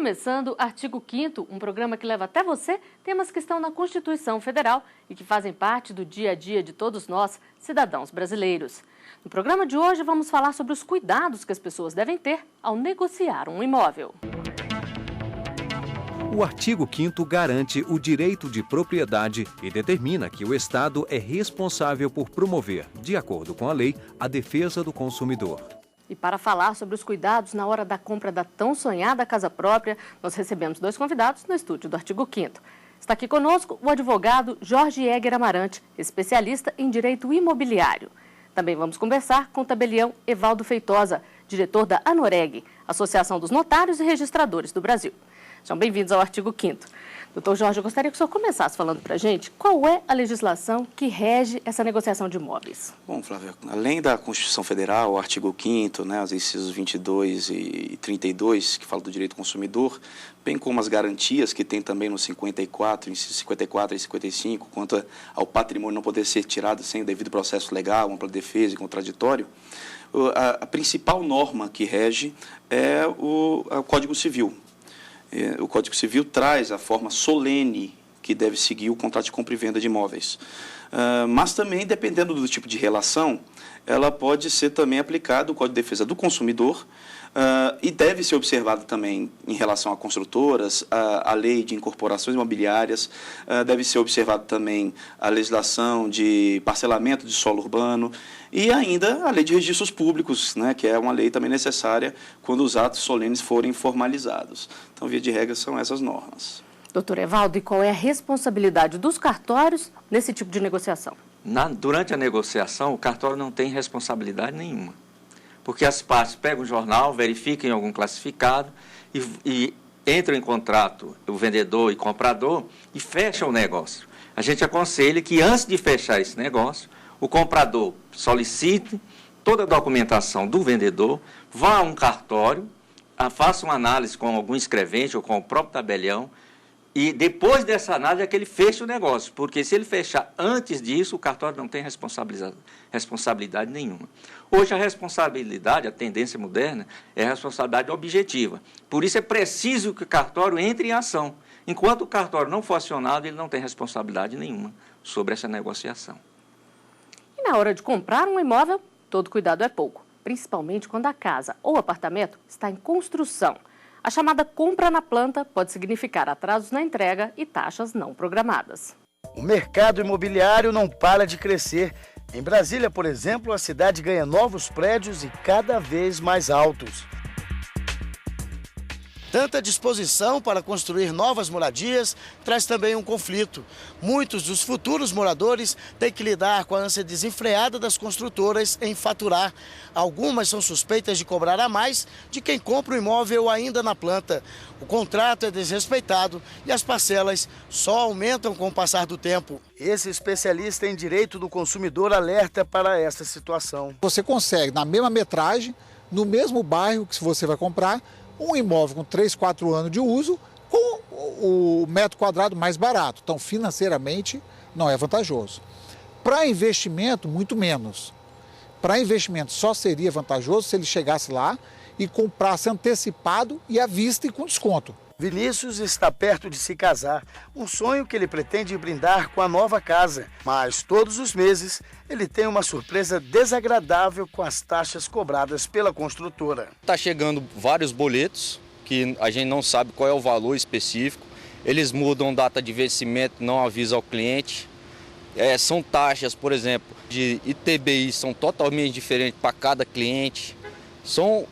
começando Artigo 5º, um programa que leva até você temas que estão na Constituição Federal e que fazem parte do dia a dia de todos nós, cidadãos brasileiros. No programa de hoje vamos falar sobre os cuidados que as pessoas devem ter ao negociar um imóvel. O artigo 5º garante o direito de propriedade e determina que o Estado é responsável por promover, de acordo com a lei, a defesa do consumidor. E para falar sobre os cuidados na hora da compra da tão sonhada casa própria, nós recebemos dois convidados no estúdio do Artigo 5º. Está aqui conosco o advogado Jorge Egger Amarante, especialista em direito imobiliário. Também vamos conversar com o tabelião Evaldo Feitosa, diretor da ANOREG, Associação dos Notários e Registradores do Brasil. Sejam bem-vindos ao Artigo 5º. Doutor Jorge, eu gostaria que o senhor começasse falando para a gente qual é a legislação que rege essa negociação de imóveis. Bom, Flávia, além da Constituição Federal, o artigo 5º, os incisos 22 e 32, que falam do direito do consumidor, bem como as garantias que tem também no 54, incisos 54 e 55, quanto ao patrimônio não poder ser tirado sem o devido processo legal, ampla defesa e contraditório, a principal norma que rege é o Código Civil. O Código Civil traz a forma solene que deve seguir o contrato de compra e venda de imóveis. Mas também, dependendo do tipo de relação, ela pode ser também aplicada o Código de Defesa do Consumidor e deve ser observado também em relação a construtoras, a lei de incorporações imobiliárias, deve ser observado também a legislação de parcelamento de solo urbano e ainda a lei de registros públicos, que é uma lei também necessária quando os atos solenes forem formalizados. Então, via de regra, são essas normas. Doutor Evaldo, e qual é a responsabilidade dos cartórios nesse tipo de negociação? Durante a negociação, o cartório não tem responsabilidade nenhuma, porque as partes pegam o jornal, verificam em algum classificado e entram em contrato, o vendedor e comprador, e fecham o negócio. A gente aconselha que, antes de fechar esse negócio, o comprador solicite toda a documentação do vendedor, vá a um cartório, faça uma análise com algum escrevente ou com o próprio tabelião, e depois dessa análise é que ele fecha o negócio, porque se ele fechar antes disso, o cartório não tem responsabilidade nenhuma. Hoje a responsabilidade, a tendência moderna, é a responsabilidade objetiva. Por isso é preciso que o cartório entre em ação. Enquanto o cartório não for acionado, ele não tem responsabilidade nenhuma sobre essa negociação. E na hora de comprar um imóvel, todo cuidado é pouco, principalmente quando a casa ou apartamento está em construção. A chamada compra na planta pode significar atrasos na entrega e taxas não programadas. O mercado imobiliário não para de crescer. Em Brasília, por exemplo, a cidade ganha novos prédios e cada vez mais altos. Tanta disposição para construir novas moradias traz também um conflito. Muitos dos futuros moradores têm que lidar com a ânsia desenfreada das construtoras em faturar. Algumas são suspeitas de cobrar a mais de quem compra o imóvel ainda na planta. O contrato é desrespeitado e as parcelas só aumentam com o passar do tempo. Esse especialista em direito do consumidor alerta para essa situação. Você consegue, na mesma metragem, no mesmo bairro que você vai comprar, um imóvel com 3, 4 anos de uso com o metro quadrado mais barato. Então, financeiramente, não é vantajoso. Para investimento, muito menos. Para investimento, só seria vantajoso se ele chegasse lá e comprasse antecipado e à vista e com desconto. Vinícius está perto de se casar, um sonho que ele pretende brindar com a nova casa. Mas todos os meses ele tem uma surpresa desagradável com as taxas cobradas pela construtora. Está chegando vários boletos que a gente não sabe qual é o valor específico. Eles mudam data de vencimento, não avisam ao cliente. São taxas, por exemplo, de ITBI, são totalmente diferentes para cada cliente. São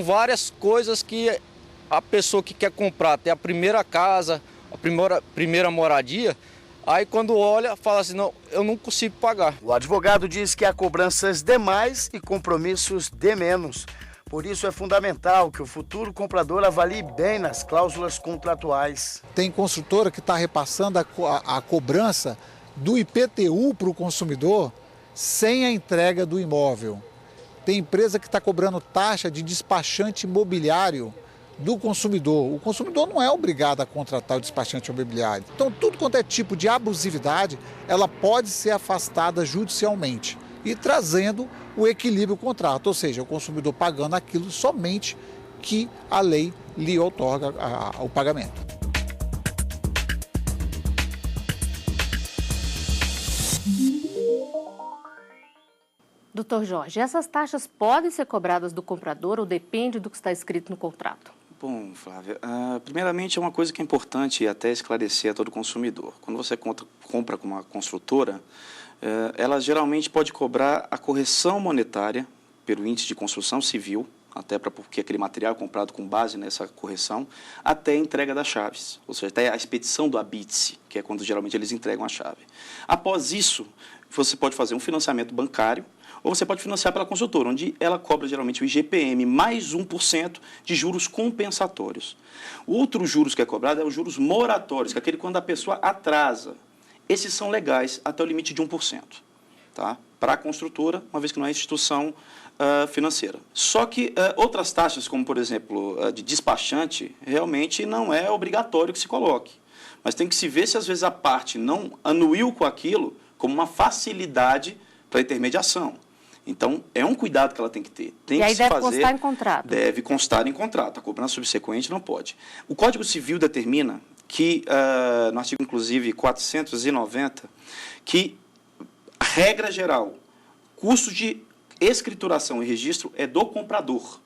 várias coisas que a pessoa que quer comprar até a primeira casa, a primeira moradia, aí quando olha, fala assim, não, eu não consigo pagar. O advogado diz que há cobranças de mais e compromissos de menos. Por isso é fundamental que o futuro comprador avalie bem nas cláusulas contratuais. Tem construtora que está repassando a cobrança do IPTU para o consumidor sem a entrega do imóvel. Tem empresa que está cobrando taxa de despachante imobiliário do consumidor. O consumidor não é obrigado a contratar o despachante imobiliário. Então, tudo quanto é tipo de abusividade, ela pode ser afastada judicialmente e trazendo o equilíbrio do contrato, ou seja, o consumidor pagando aquilo somente que a lei lhe outorga o pagamento. Doutor Jorge, essas taxas podem ser cobradas do comprador ou depende do que está escrito no contrato? Bom, Flávia, primeiramente é uma coisa que é importante até esclarecer a todo consumidor. Quando você compra com uma construtora, ela geralmente pode cobrar a correção monetária pelo índice de construção civil, até porque aquele material é comprado com base nessa correção, até a entrega das chaves, ou seja, até a expedição do habite-se, que é quando geralmente eles entregam a chave. Após isso, você pode fazer um financiamento bancário, ou você pode financiar pela construtora, onde ela cobra geralmente o IGPM mais 1% de juros compensatórios. O outro juros que é cobrado é os juros moratórios, que é aquele quando a pessoa atrasa. Esses são legais até o limite de 1%, tá? Para a construtora, uma vez que não é instituição financeira. Só que outras taxas, como por exemplo de despachante, realmente não é obrigatório que se coloque. Mas tem que se ver se às vezes a parte não anuiu com aquilo como uma facilidade para intermediação. Então, é um cuidado que ela tem que ter. E aí deve constar em contrato? Deve constar em contrato. A cobrança subsequente não pode. O Código Civil determina que, no artigo, inclusive, 490, que a regra geral, custo de escrituração e registro é do comprador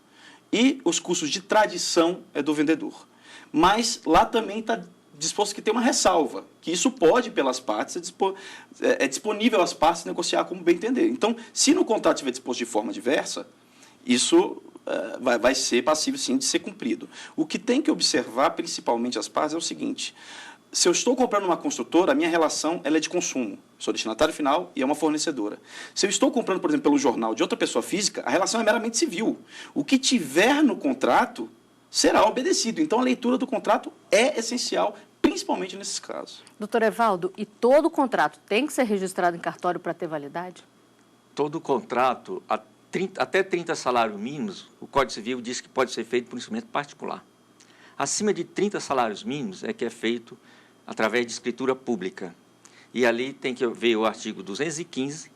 e os custos de tradição é do vendedor. Mas lá também está disposto que tem uma ressalva, que isso pode, pelas partes, é disponível às partes negociar como bem entender. Então, se no contrato estiver disposto de forma diversa, isso vai ser passível, sim, de ser cumprido. O que tem que observar, principalmente as partes, é o seguinte: se eu estou comprando uma construtora, a minha relação ela é de consumo. Sou destinatário final e é uma fornecedora. Se eu estou comprando, por exemplo, pelo jornal de outra pessoa física, a relação é meramente civil. O que tiver no contrato será obedecido. Então, a leitura do contrato é essencial, principalmente nesses casos. Doutor Evaldo, e todo contrato tem que ser registrado em cartório para ter validade? Todo contrato, até 30 salários mínimos, o Código Civil diz que pode ser feito por instrumento particular. Acima de 30 salários mínimos é que é feito através de escritura pública. E ali tem que ver o artigo 215,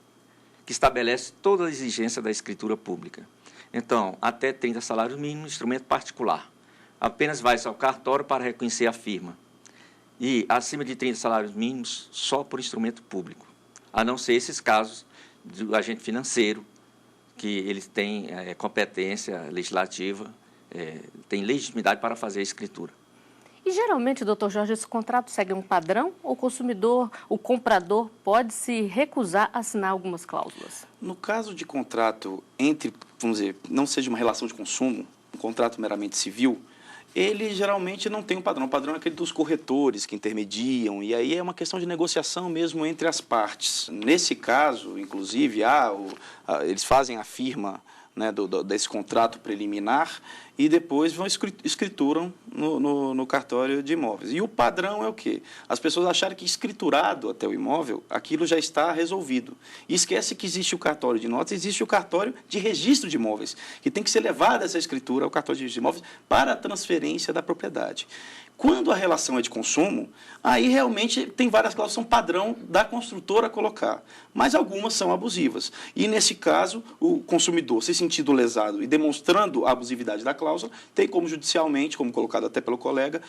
que estabelece toda a exigência da escritura pública. Então, até 30 salários mínimos, instrumento particular. Apenas vai-se ao cartório para reconhecer a firma. E, acima de 30 salários mínimos, só por instrumento público. A não ser esses casos do agente financeiro, que eles têm competência legislativa, tem legitimidade para fazer a escritura. E, geralmente, doutor Jorge, esse contrato segue um padrão ou o comprador pode se recusar a assinar algumas cláusulas? No caso de contrato entre, vamos dizer, não seja uma relação de consumo, um contrato meramente civil, ele geralmente não tem um padrão. O padrão é aquele dos corretores que intermediam, e aí é uma questão de negociação mesmo entre as partes. Nesse caso, inclusive, eles fazem a firma, né, desse contrato preliminar e depois vão escrituram no cartório de imóveis. E o padrão é o quê? As pessoas acharem que escriturado até o imóvel, aquilo já está resolvido. E esquece que existe o cartório de notas, existe o cartório de registro de imóveis, que tem que ser levada essa escritura ao cartório de registro de imóveis para a transferência da propriedade. Quando a relação é de consumo, aí realmente tem várias cláusulas que são padrão da construtora colocar, mas algumas são abusivas. E, nesse caso, o consumidor, se sentindo lesado e demonstrando a abusividade da cláusula, tem como judicialmente, como colocado até pelo colega,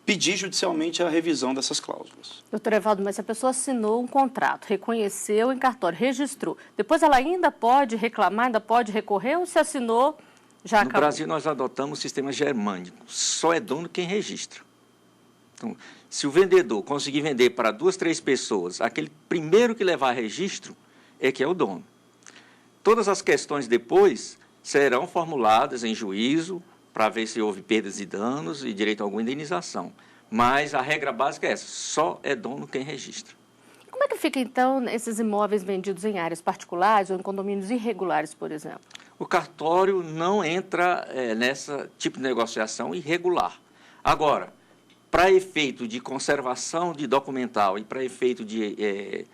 pedir judicialmente a revisão dessas cláusulas. Doutor Evaldo, mas se a pessoa assinou um contrato, reconheceu em cartório, registrou, depois ela ainda pode reclamar, ainda pode recorrer ou se assinou... No Brasil, nós adotamos o sistema germânico. Só é dono quem registra. Então, se o vendedor conseguir vender para 2, 3 pessoas, aquele primeiro que levar registro é que é o dono. Todas as questões depois serão formuladas em juízo para ver se houve perdas e danos e direito a alguma indenização. Mas a regra básica é essa, só é dono quem registra. Como é que fica, então, esses imóveis vendidos em áreas particulares ou em condomínios irregulares, por exemplo? O cartório não entra nessa tipo de negociação irregular. Agora, para efeito de conservação de documental e para efeito de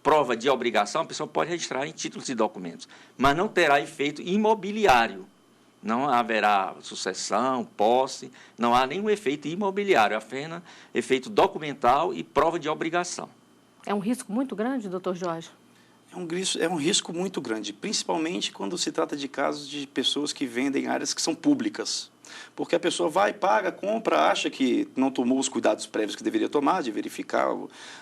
prova de obrigação, a pessoa pode registrar em títulos e documentos, mas não terá efeito imobiliário. Não haverá sucessão, posse, não há nenhum efeito imobiliário, apenas efeito documental e prova de obrigação. É um risco muito grande, doutor Jorge? É É um risco muito grande, principalmente quando se trata de casos de pessoas que vendem áreas que são públicas. Porque a pessoa vai, paga, compra, acha que não tomou os cuidados prévios que deveria tomar, de verificar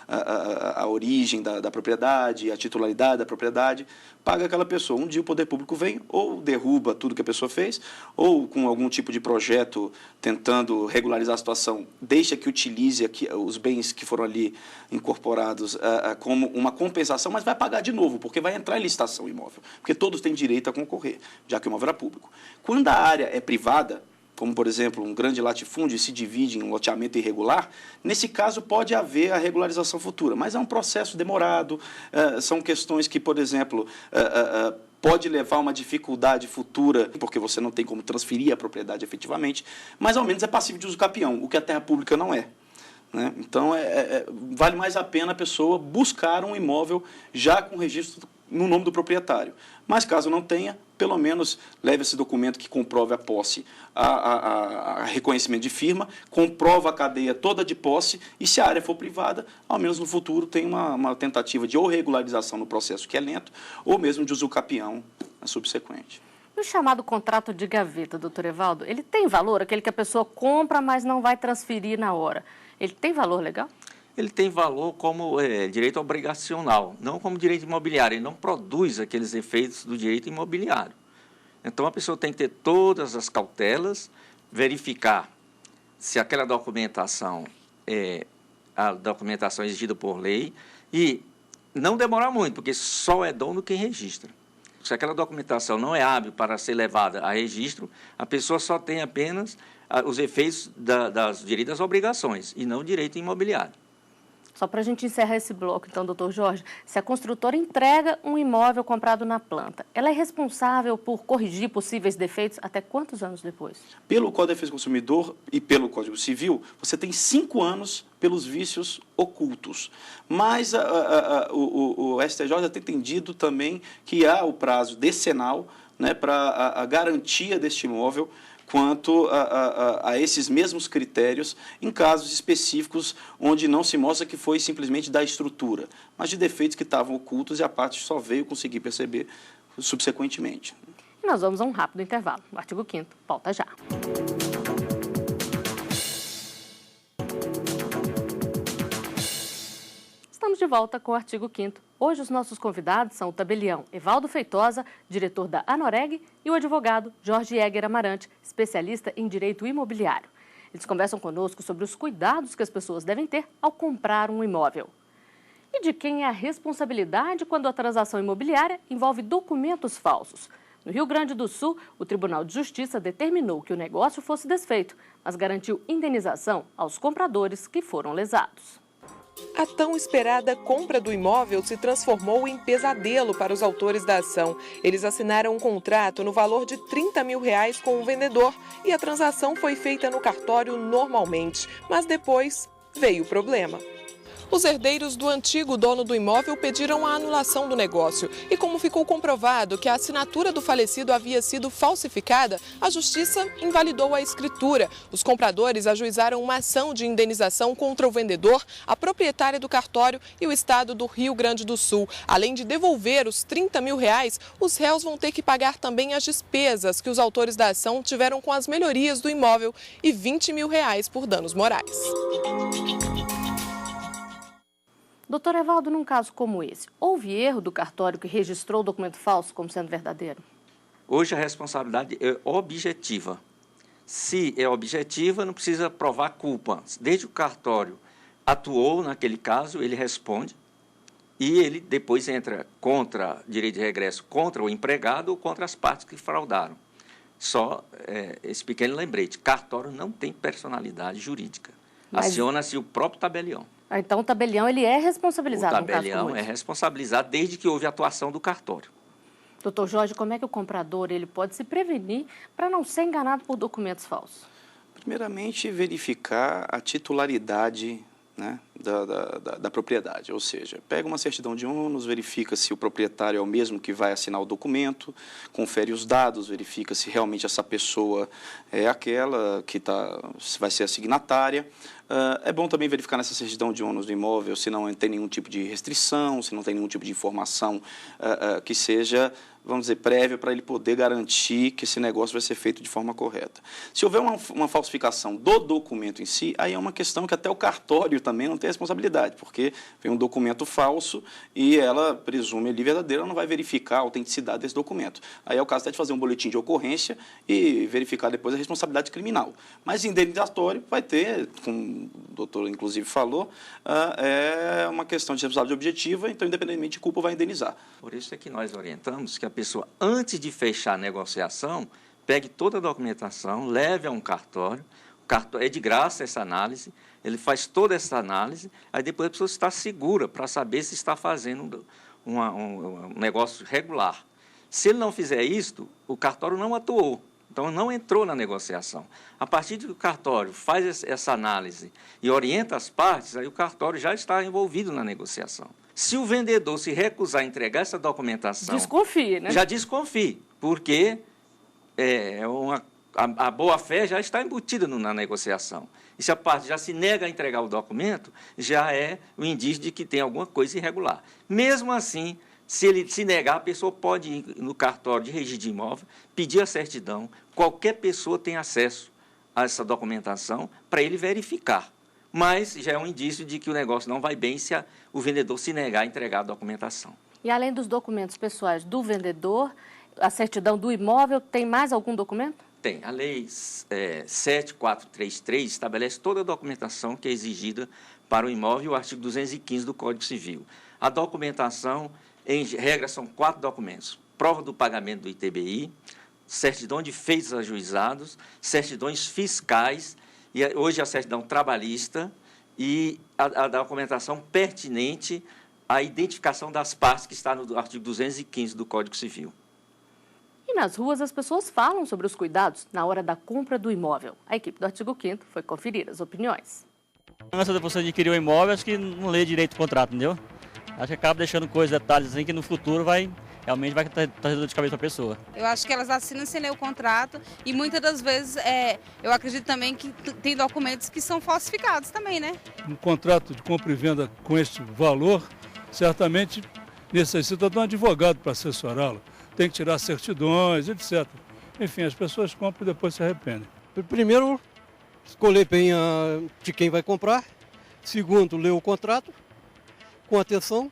a origem da propriedade, a titularidade da propriedade, paga aquela pessoa. Um dia o poder público vem, ou derruba tudo que a pessoa fez, ou com algum tipo de projeto tentando regularizar a situação, deixa que utilize os bens que foram ali incorporados como uma compensação, mas vai pagar de novo, porque vai entrar em licitação o imóvel, porque todos têm direito a concorrer, já que o imóvel era público. Quando a área é privada, como, por exemplo, um grande latifúndio se divide em um loteamento irregular, nesse caso pode haver a regularização futura, mas é um processo demorado, são questões que, por exemplo, pode levar a uma dificuldade futura, porque você não tem como transferir a propriedade efetivamente, mas ao menos é passível de uso capião, o que a terra pública não é. Né? Então, vale mais a pena a pessoa buscar um imóvel já com registro no nome do proprietário. Mas, caso não tenha, pelo menos leve esse documento que comprove a posse, a reconhecimento de firma, comprova a cadeia toda de posse e, se a área for privada, ao menos no futuro tem uma tentativa de ou regularização no processo, que é lento, ou mesmo de uso capião subsequente. E o chamado contrato de gaveta, doutor Evaldo, ele tem valor? Aquele que a pessoa compra, mas não vai transferir na hora. Ele tem valor legal? Ele tem valor como direito obrigacional, não como direito imobiliário. Ele não produz aqueles efeitos do direito imobiliário. Então, a pessoa tem que ter todas as cautelas, verificar se aquela documentação é a documentação exigida por lei e não demorar muito, porque só é dono quem registra. Se aquela documentação não é hábil para ser levada a registro, a pessoa só tem apenas os efeitos das direitas obrigações e não o direito imobiliário. Só para a gente encerrar esse bloco, então, doutor Jorge, se a construtora entrega um imóvel comprado na planta, ela é responsável por corrigir possíveis defeitos até quantos anos depois? Pelo Código de Defesa do Consumidor e pelo Código Civil, você tem 5 anos pelos vícios ocultos. Mas o STJ tem entendido também que há o prazo decenal, né, para a garantia deste imóvel, quanto a esses mesmos critérios em casos específicos onde não se mostra que foi simplesmente da estrutura, mas de defeitos que estavam ocultos e a parte só veio conseguir perceber subsequentemente. E nós vamos a um rápido intervalo. O artigo 5º, volta já. Estamos de volta com o artigo 5º. Hoje os nossos convidados são o tabelião Evaldo Feitosa, diretor da Anoreg, e o advogado Jorge Egger Amarante, especialista em direito imobiliário. Eles conversam conosco sobre os cuidados que as pessoas devem ter ao comprar um imóvel. E de quem é a responsabilidade quando a transação imobiliária envolve documentos falsos. No Rio Grande do Sul, o Tribunal de Justiça determinou que o negócio fosse desfeito, mas garantiu indenização aos compradores que foram lesados. A tão esperada compra do imóvel se transformou em pesadelo para os autores da ação. Eles assinaram um contrato no valor de R$30 mil com o vendedor e a transação foi feita no cartório normalmente. Mas depois veio o problema. Os herdeiros do antigo dono do imóvel pediram a anulação do negócio. E como ficou comprovado que a assinatura do falecido havia sido falsificada, a Justiça invalidou a escritura. Os compradores ajuizaram uma ação de indenização contra o vendedor, a proprietária do cartório e o estado do Rio Grande do Sul. Além de devolver os R$30 mil, os réus vão ter que pagar também as despesas que os autores da ação tiveram com as melhorias do imóvel e R$20 mil por danos morais. Doutor Evaldo, num caso como esse, houve erro do cartório que registrou o documento falso como sendo verdadeiro? Hoje a responsabilidade é objetiva. Se é objetiva, não precisa provar culpa. Desde que o cartório atuou naquele caso, ele responde e ele depois entra contra direito de regresso contra o empregado ou contra as partes que fraudaram. Só esse pequeno lembrete, cartório não tem personalidade jurídica. Aciona-se o próprio tabelião. Então, o tabelião ele é responsabilizado no caso como esse? O tabelião é responsabilizado desde que houve atuação do cartório. Doutor Jorge, como é que o comprador ele pode se prevenir para não ser enganado por documentos falsos? Primeiramente, verificar a titularidade, né, da propriedade, ou seja, pega uma certidão de ônus, verifica se o proprietário é o mesmo que vai assinar o documento, confere os dados, verifica se realmente essa pessoa é aquela que vai ser a signatária, É bom também verificar nessa certidão de ônus do imóvel se não tem nenhum tipo de restrição, se não tem nenhum tipo de informação que seja, vamos dizer, prévia para ele poder garantir que esse negócio vai ser feito de forma correta. Se houver uma falsificação do documento em si, aí é uma questão que até o cartório também não tem responsabilidade, porque vem um documento falso e ela presume ali verdadeiro, ela não vai verificar a autenticidade desse documento. Aí é o caso até de fazer um boletim de ocorrência e verificar depois a responsabilidade criminal. Mas indenizatório vai ter, como o doutor inclusive falou, é uma questão de responsabilidade objetiva, então independentemente de culpa vai indenizar. Por isso é que nós orientamos que a pessoa, antes de fechar a negociação, pegue toda a documentação, leve a um cartório, é de graça essa análise, ele faz toda essa análise, aí depois a pessoa está segura para saber se está fazendo um negócio regular. Se ele não fizer isto, o cartório não atuou, então não entrou na negociação. A partir de que o cartório faz essa análise e orienta as partes, aí o cartório já está envolvido na negociação. Se o vendedor se recusar a entregar essa documentação... Desconfie, né? Já desconfie, porque a boa-fé já está embutida na negociação. E se a parte já se nega a entregar o documento, já é o indício de que tem alguma coisa irregular. Mesmo assim, se ele se negar, a pessoa pode ir no cartório de registro de imóvel, pedir a certidão, qualquer pessoa tem acesso a essa documentação para ele verificar. Mas já é um indício de que o negócio não vai bem se o vendedor se negar a entregar a documentação. E além dos documentos pessoais do vendedor, a certidão do imóvel, tem mais algum documento? Tem. A Lei 7433 estabelece toda a documentação que é exigida para o imóvel e o artigo 215 do Código Civil. A documentação, em regra, são 4 documentos. Prova do pagamento do ITBI, certidão de feitos ajuizados, certidões fiscais, e hoje a certidão trabalhista e a documentação pertinente à identificação das partes que está no artigo 215 do Código Civil. E nas ruas as pessoas falam sobre os cuidados na hora da compra do imóvel. A equipe do Artigo 5º foi conferir as opiniões. Antes de você adquirir o imóvel, acho que não lê direito o contrato, entendeu? Acho que acaba deixando coisas, detalhes assim, que no futuro realmente vai trazer dor de cabeça para a pessoa. Eu acho que elas assinam sem ler o contrato e muitas das vezes eu acredito também que tem documentos que são falsificados também, né? Um contrato de compra e venda com este valor certamente necessita de um advogado para assessorá-lo. Tem que tirar certidões, etc. Enfim, as pessoas compram e depois se arrependem. Primeiro, escolher bem de quem vai comprar. Segundo, ler o contrato com atenção.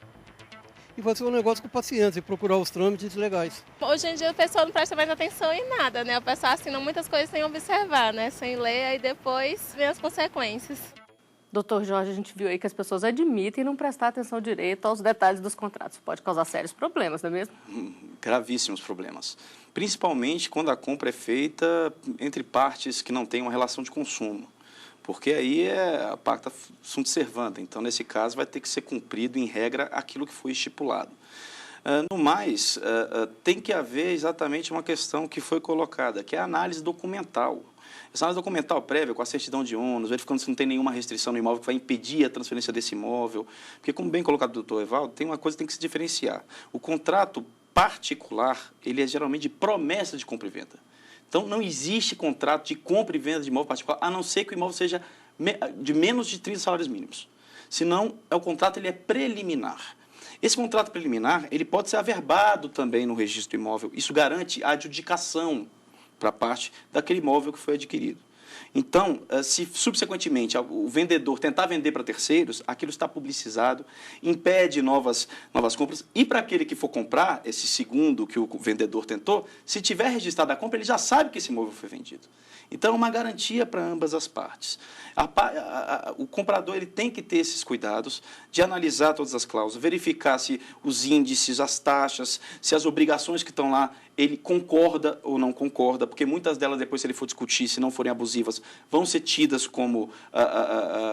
E fazer um negócio com paciência e procurar os trâmites legais. Hoje em dia o pessoal não presta mais atenção em nada, né? O pessoal assina muitas coisas sem observar, né? Sem ler, aí depois vem as consequências. Doutor Jorge, a gente viu aí que as pessoas admitem não prestar atenção direito aos detalhes dos contratos. Pode causar sérios problemas, não é mesmo? Gravíssimos problemas. Principalmente quando a compra é feita entre partes que não têm uma relação de consumo. Porque aí a pacta sunt servanda. Então, nesse caso, vai ter que ser cumprido, em regra, aquilo que foi estipulado. No mais, tem que haver exatamente uma questão que foi colocada, que é a análise documental. Essa análise documental prévia, com a certidão de ônus, verificando se não tem nenhuma restrição no imóvel que vai impedir a transferência desse imóvel. Porque, como bem colocado do doutor Evaldo, tem uma coisa que tem que se diferenciar. O contrato particular, ele é geralmente de promessa de compra e venda. Então, não existe contrato de compra e venda de imóvel particular, a não ser que o imóvel seja de menos de 30 salários mínimos. Senão, o contrato ele é preliminar. Esse contrato preliminar ele pode ser averbado também no registro do imóvel. Isso garante a adjudicação para a parte daquele imóvel que foi adquirido. Então, se subsequentemente o vendedor tentar vender para terceiros, aquilo está publicizado, impede novas compras. E para aquele que for comprar, esse segundo que o vendedor tentou, se tiver registrado a compra, ele já sabe que esse imóvel foi vendido. Então, é uma garantia para ambas as partes. O comprador ele tem que ter esses cuidados de analisar todas as cláusulas, verificar se os índices, as taxas, se as obrigações que estão lá, ele concorda ou não concorda, porque muitas delas, depois, se ele for discutir, se não forem abusivas, vão ser tidas como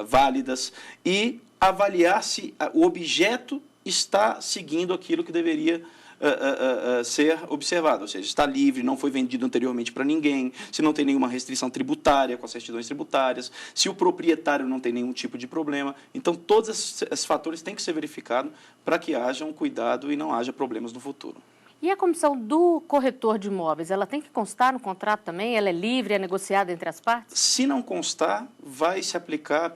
válidas, e avaliar se o objeto está seguindo aquilo que deveria ser observado, ou seja, está livre, não foi vendido anteriormente para ninguém, se não tem nenhuma restrição tributária com as certidões tributárias, se o proprietário não tem nenhum tipo de problema. Então, todos esses fatores têm que ser verificados para que haja um cuidado e não haja problemas no futuro. E a comissão do corretor de imóveis, ela tem que constar no contrato também? Ela é livre, é negociada entre as partes? Se não constar, vai se aplicar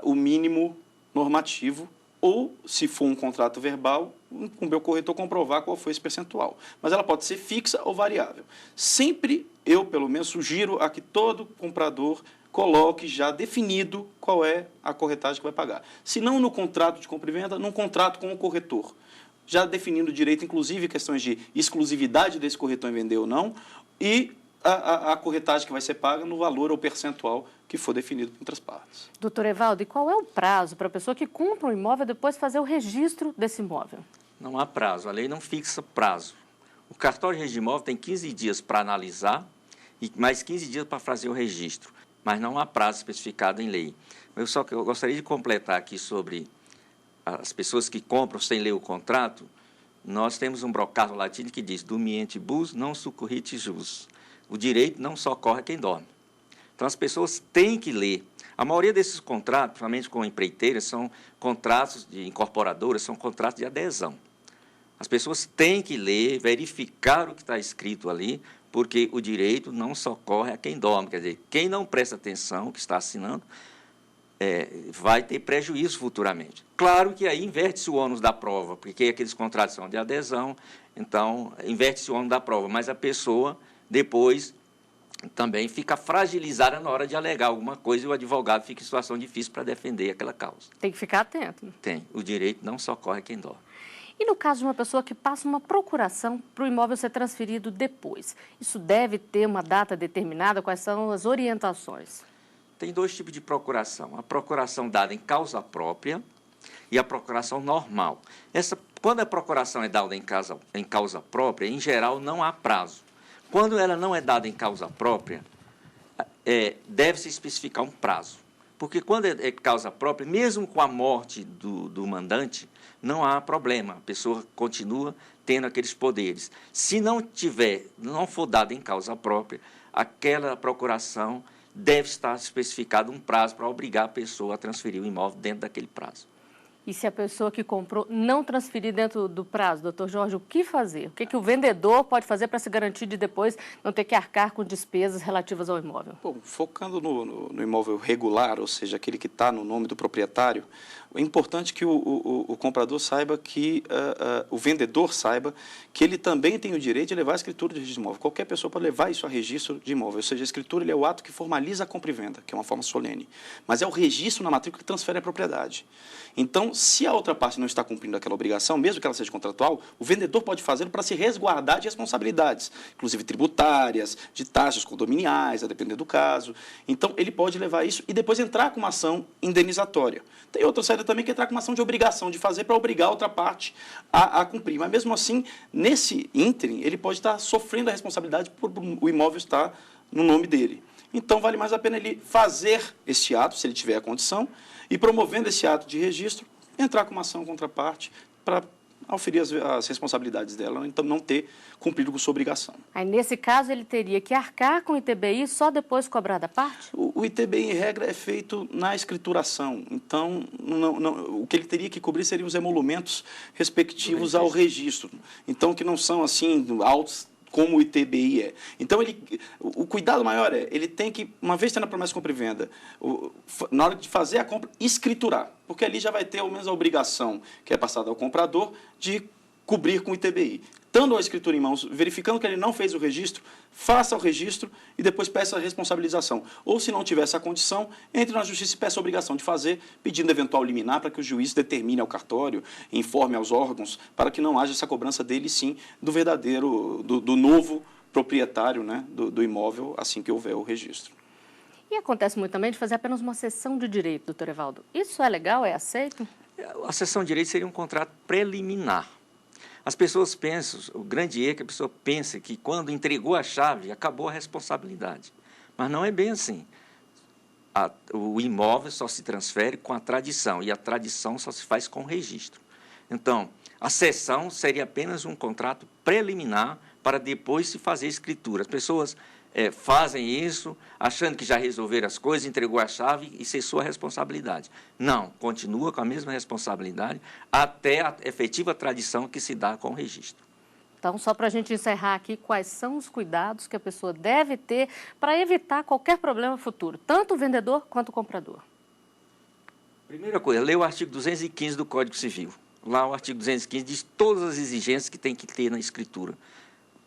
o mínimo normativo, ou, se for um contrato verbal, o meu corretor comprovar qual foi esse percentual. Mas ela pode ser fixa ou variável. Sempre, eu, pelo menos, sugiro a que todo comprador coloque já definido qual é a corretagem que vai pagar. Se não no contrato de compra e venda, num contrato com o corretor. Já definindo o direito, inclusive questões de exclusividade desse corretor em vender ou não, e a corretagem que vai ser paga no valor ou percentual que for definido entre as partes. Doutor Evaldo, e qual é o prazo para a pessoa que compra um imóvel depois fazer o registro desse imóvel? Não há prazo, a lei não fixa prazo. O cartório de registro de imóvel tem 15 dias para analisar e mais 15 dias para fazer o registro, mas não há prazo especificado em lei. Eu gostaria de completar aqui sobre as pessoas que compram sem ler o contrato. Nós temos um brocado latino que diz: dormientibus non succurrit jus. O direito não socorre a quem dorme. Então, as pessoas têm que ler. A maioria desses contratos, principalmente com empreiteiras, são contratos de incorporadoras, são contratos de adesão. As pessoas têm que ler, verificar o que está escrito ali, porque o direito não socorre a quem dorme. Quer dizer, quem não presta atenção, que está assinando, vai ter prejuízo futuramente. Claro que aí inverte-se o ônus da prova, porque aqueles contratos são de adesão, então inverte-se o ônus da prova, mas a pessoa depois também fica fragilizada na hora de alegar alguma coisa e o advogado fica em situação difícil para defender aquela causa. Tem que ficar atento. Tem. O direito não socorre a quem dorme. E no caso de uma pessoa que passa uma procuração para o imóvel ser transferido depois, isso deve ter uma data determinada? Quais são as orientações? Tem dois tipos de procuração. A procuração dada em causa própria e a procuração normal. Quando a procuração é dada em causa própria, em geral, não há prazo. Quando ela não é dada em causa própria, deve-se especificar um prazo. Porque quando é causa própria, mesmo com a morte do mandante, não há problema. A pessoa continua tendo aqueles poderes. Se não for dada em causa própria, aquela procuração deve estar especificado um prazo para obrigar a pessoa a transferir o imóvel dentro daquele prazo. E se a pessoa que comprou não transferir dentro do prazo, doutor Jorge, o que fazer? O que o vendedor pode fazer para se garantir de depois não ter que arcar com despesas relativas ao imóvel? Bom, focando no imóvel regular, ou seja, aquele que está no nome do proprietário, é importante que o comprador saiba que o vendedor saiba que ele também tem o direito de levar a escritura de registro de imóvel. Qualquer pessoa pode levar isso a registro de imóvel, ou seja, a escritura é o ato que formaliza a compra e venda, que é uma forma solene, mas é o registro na matrícula que transfere a propriedade. Então, se a outra parte não está cumprindo aquela obrigação, mesmo que ela seja contratual, o vendedor pode fazê-lo para se resguardar de responsabilidades, inclusive tributárias, de taxas condominiais, a depender do caso. Então, ele pode levar isso e depois entrar com uma ação indenizatória. Tem outra saída também que é entrar com uma ação de obrigação de fazer para obrigar a outra parte a cumprir. Mas, mesmo assim, nesse ínterim, ele pode estar sofrendo a responsabilidade por o imóvel estar no nome dele. Então, vale mais a pena ele fazer este ato, se ele tiver a condição, e promovendo esse ato de registro, entrar com uma ação contra a parte para auferir as responsabilidades dela, então não ter cumprido com sua obrigação. Aí, nesse caso, ele teria que arcar com o ITBI só depois cobrar da parte? O ITBI, em regra, é feito na escrituração. Então, o que ele teria que cobrir seriam os emolumentos respectivos ao registro. Então, que não são, assim, altos como o ITBI é. Então, o cuidado maior ele tem que, uma vez tendo a promessa de compra e venda, na hora de fazer a compra, escriturar, porque ali já vai ter, ao menos, a obrigação que é passada ao comprador de cobrir com o ITBI. Estando a escritura em mãos, verificando que ele não fez o registro, faça o registro e depois peça a responsabilização. Ou, se não tiver essa condição, entre na justiça e peça a obrigação de fazer, pedindo eventual liminar para que o juiz determine ao cartório, informe aos órgãos, para que não haja essa cobrança dele, sim, do verdadeiro, do novo proprietário, né, do imóvel, assim que houver o registro. E acontece muito também de fazer apenas uma cessão de direito, doutor Evaldo. Isso é legal? É aceito? A cessão de direito seria um contrato preliminar. As pessoas pensam, o grande erro é que a pessoa pensa que quando entregou a chave, acabou a responsabilidade. Mas não é bem assim. O imóvel só se transfere com a tradição, e a tradição só se faz com registro. Então, a cessão seria apenas um contrato preliminar para depois se fazer escritura. As pessoas fazem isso achando que já resolveram as coisas, entregou a chave e cessou a responsabilidade. Não, continua com a mesma responsabilidade até a efetiva tradição que se dá com o registro. Então, só para a gente encerrar aqui, quais são os cuidados que a pessoa deve ter para evitar qualquer problema futuro, tanto o vendedor quanto o comprador? Primeira coisa, leia o artigo 215 do Código Civil. Lá o artigo 215 diz todas as exigências que tem que ter na escritura.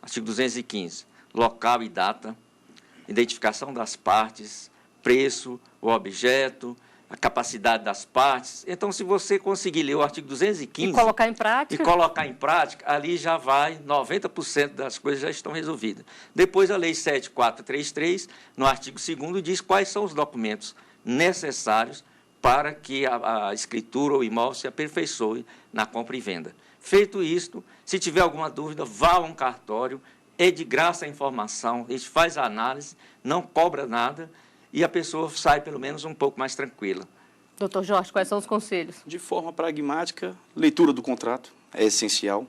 Artigo 215, local e data, identificação das partes, preço, o objeto, a capacidade das partes. Então, se você conseguir ler o artigo 215... E colocar em prática? Ali já vai, 90% das coisas já estão resolvidas. Depois, a Lei 7433, no artigo 2º, diz quais são os documentos necessários para que a escritura ou o imóvel se aperfeiçoe na compra e venda. Feito isto, se tiver alguma dúvida, vá a um cartório, é de graça a informação, a gente faz a análise, não cobra nada e a pessoa sai, pelo menos, um pouco mais tranquila. Doutor Jorge, quais são os conselhos? De forma pragmática, leitura do contrato é essencial.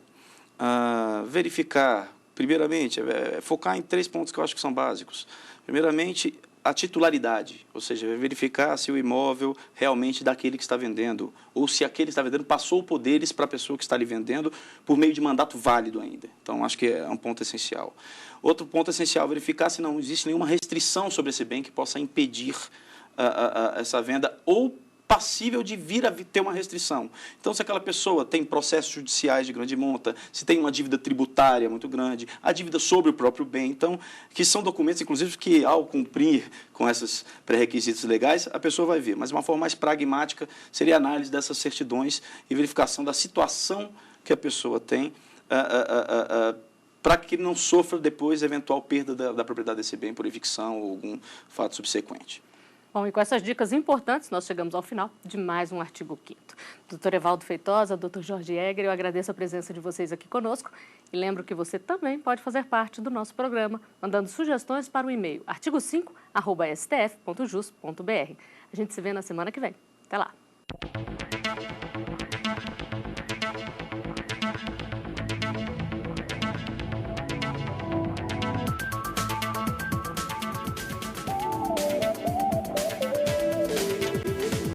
Verificar, primeiramente, focar em 3 pontos que eu acho que são básicos. Primeiramente, a titularidade, ou seja, verificar se o imóvel realmente é daquele que está vendendo, ou se aquele que está vendendo passou poderes para a pessoa que está lhe vendendo por meio de mandato válido ainda. Então, acho que é um ponto essencial. Outro ponto essencial, verificar se não existe nenhuma restrição sobre esse bem que possa impedir essa venda ou passível de vir a ter uma restrição. Então, se aquela pessoa tem processos judiciais de grande monta, se tem uma dívida tributária muito grande, a dívida sobre o próprio bem, então, que são documentos, inclusive, que ao cumprir com esses pré-requisitos legais, a pessoa vai ver. Mas uma forma mais pragmática seria a análise dessas certidões e verificação da situação que a pessoa tem para que não sofra depois eventual perda da propriedade desse bem por evicção ou algum fato subsequente. Bom, e com essas dicas importantes, nós chegamos ao final de mais um Artigo 5º. Doutor Evaldo Feitosa, doutor Jorge Egger, eu agradeço a presença de vocês aqui conosco e lembro que você também pode fazer parte do nosso programa, mandando sugestões para o e-mail artigo5@stf.jus.br. A gente se vê na semana que vem. Até lá!